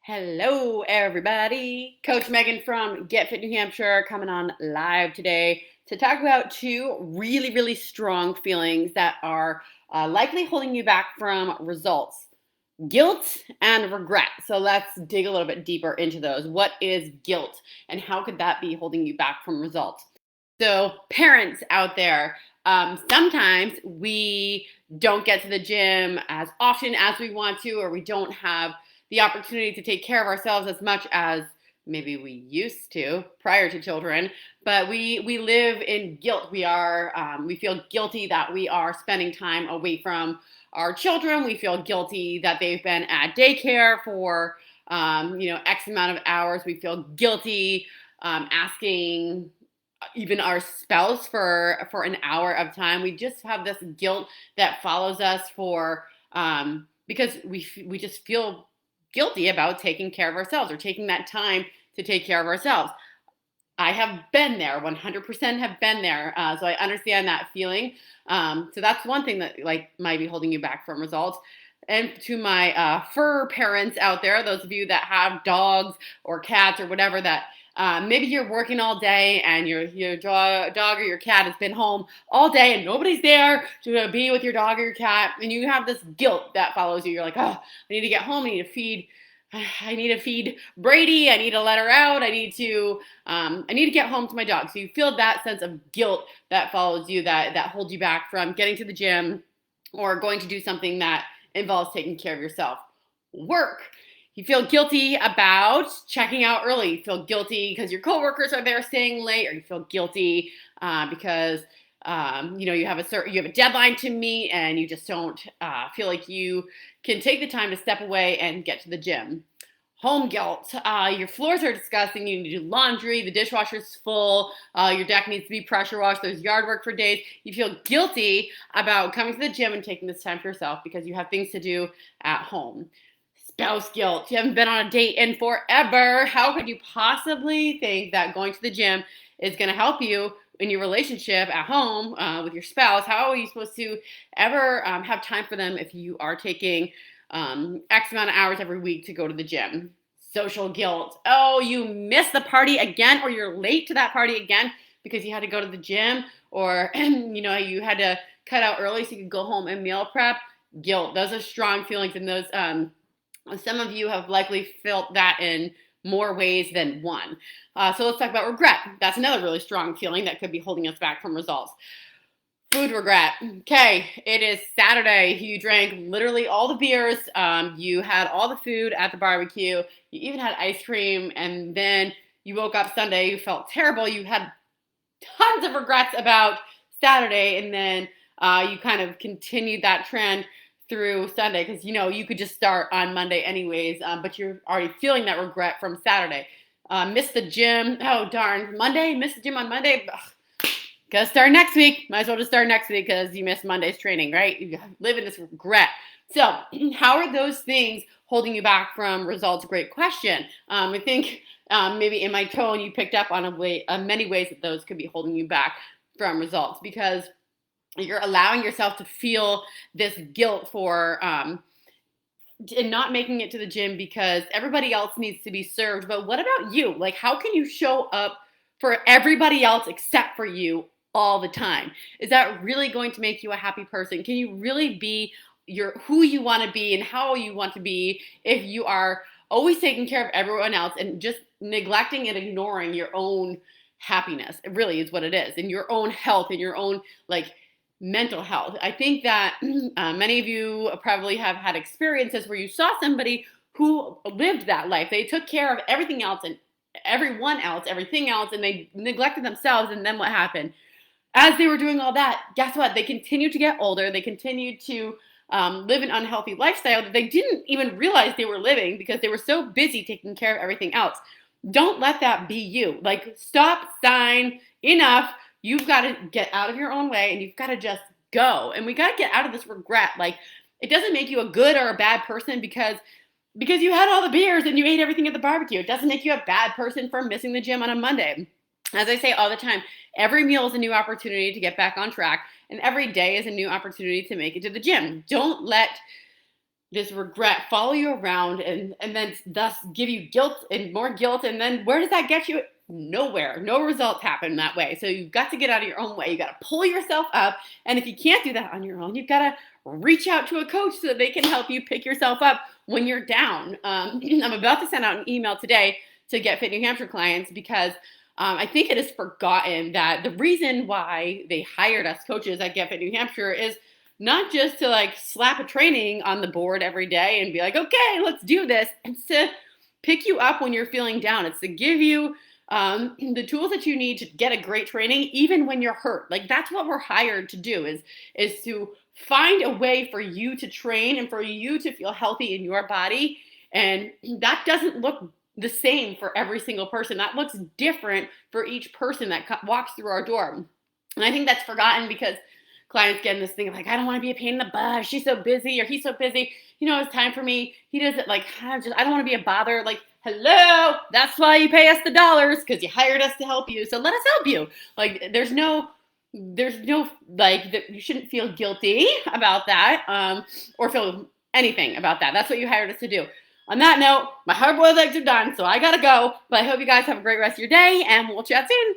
Hello, everybody. Coach Megan from Get Fit New Hampshire coming on live today to talk about two really strong feelings that are likely holding you back from results: guilt and regret. So let's dig a little bit deeper into those. What is guilt, and how could that be holding you back from results? So, parents out there, sometimes we don't get to the gym as often as we want to, or we don't have the opportunity to take care of ourselves as much as maybe we used to prior to children. But we live in guilt. We feel guilty that we are spending time away from our children. We feel guilty that they've been at daycare for X amount of hours. We feel guilty asking even our spouse for an hour of time. We just have this guilt that follows us for because we just feel guilty about taking care of ourselves or taking that time to take care of ourselves. I have been there, 100% have been there. So I understand that feeling. So that's one thing that might be holding you back from results. And to my fur parents out there, those of you that have dogs or cats or whatever, that maybe you're working all day and your dog or your cat has been home all day and nobody's there to be with your dog or your cat, and you have this guilt that follows you. You're like, oh, I need to get home. I need to feed Brady. I need to let her out. I need to get home to my dog. So you feel that sense of guilt that follows you, that holds you back from getting to the gym or going to do something that involves taking care of yourself. Work. You feel guilty about checking out early. You feel guilty because your coworkers are there staying late, or you feel guilty because you have a deadline to meet, and you just don't feel like you can take the time to step away and get to the gym. Home guilt. Your floors are disgusting. You need to do laundry. The dishwasher's full. Your deck needs to be pressure washed. There's yard work for days. You feel guilty about coming to the gym and taking this time for yourself because you have things to do at home. Spouse guilt. You haven't been on a date in forever. How could you possibly think that going to the gym is going to help you in your relationship at home with your spouse? How are you supposed to ever have time for them if you are taking X amount of hours every week to go to the gym? Social guilt. Oh, you missed the party again, or you're late to that party again because you had to go to the gym, or you had to cut out early so you could go home and meal prep. Guilt. Those are strong feelings, and those some of you have likely felt that in more ways than one. So let's talk about regret. That's another really strong feeling that could be holding us back from results. Food regret. Okay, it is Saturday. You drank literally all the beers. You had all the food at the barbecue. You even had ice cream. And then you woke up Sunday. You felt terrible. You had tons of regrets about Saturday. And then you kind of continued that trend through Sunday because you could just start on Monday anyways, but you're already feeling that regret from Saturday. Missed the gym. Oh darn, Monday. Missed the gym on Monday. Ugh. Gotta start next week. Might as well just start next week because you missed Monday's training, right? You live in this regret. So how are those things holding you back from results? Great question. I think maybe in my tone you picked up on many ways that those could be holding you back from results, because you're allowing yourself to feel this guilt for not making it to the gym because everybody else needs to be served. But what about you? Like, how can you show up for everybody else except for you all the time? Is that really going to make you a happy person? Can you really be who you want to be and how you want to be if you are always taking care of everyone else and just neglecting and ignoring your own happiness? It really is what it is, and your own health and your own mental health. I think that many of you probably have had experiences where you saw somebody who lived that life. They took care of everything else and everyone else, everything else, and they neglected themselves. And then what happened? As they were doing all that, guess what? They continued to get older. They continued to live an unhealthy lifestyle that they didn't even realize they were living because they were so busy taking care of everything else. Don't let that be you. Stop, sign, enough. You've got to get out of your own way and you've got to just go. And we got to get out of this regret. It doesn't make you a good or a bad person because you had all the beers and you ate everything at the barbecue. It doesn't make you a bad person for missing the gym on a Monday. As I say all the time, every meal is a new opportunity to get back on track, and every day is a new opportunity to make it to the gym. Don't let this regret follow you around and then thus give you guilt and more guilt. And then where does that get you? Nowhere. No results happen that way. So you've got to get out of your own way. You got to pull yourself up. And if you can't do that on your own, you've got to reach out to a coach so that they can help you pick yourself up when you're down. I'm about to send out an email today to Get Fit New Hampshire clients because I think it is forgotten that the reason why they hired us coaches at Get Fit New Hampshire is not just to like slap a training on the board every day and be like, okay, let's do this. It's to pick you up when you're feeling down. It's to give you the tools that you need to get a great training, even when you're hurt. Like that's what we're hired to do is to find a way for you to train and for you to feel healthy in your body. And that doesn't look the same for every single person. That looks different for each person that walks through our door. And I think that's forgotten because clients get in this thing of like, I don't want to be a pain in the butt. She's so busy or he's so busy. You know, it's time for me. He doesn't like, I don't want to be a bother. Like, hello, that's why you pay us the dollars because you hired us to help you. So let us help you. Like, there's no like that. You shouldn't feel guilty about that or feel anything about that. That's what you hired us to do. On that note, my hard-boiled eggs are done, so I gotta go. But I hope you guys have a great rest of your day, and we'll chat soon.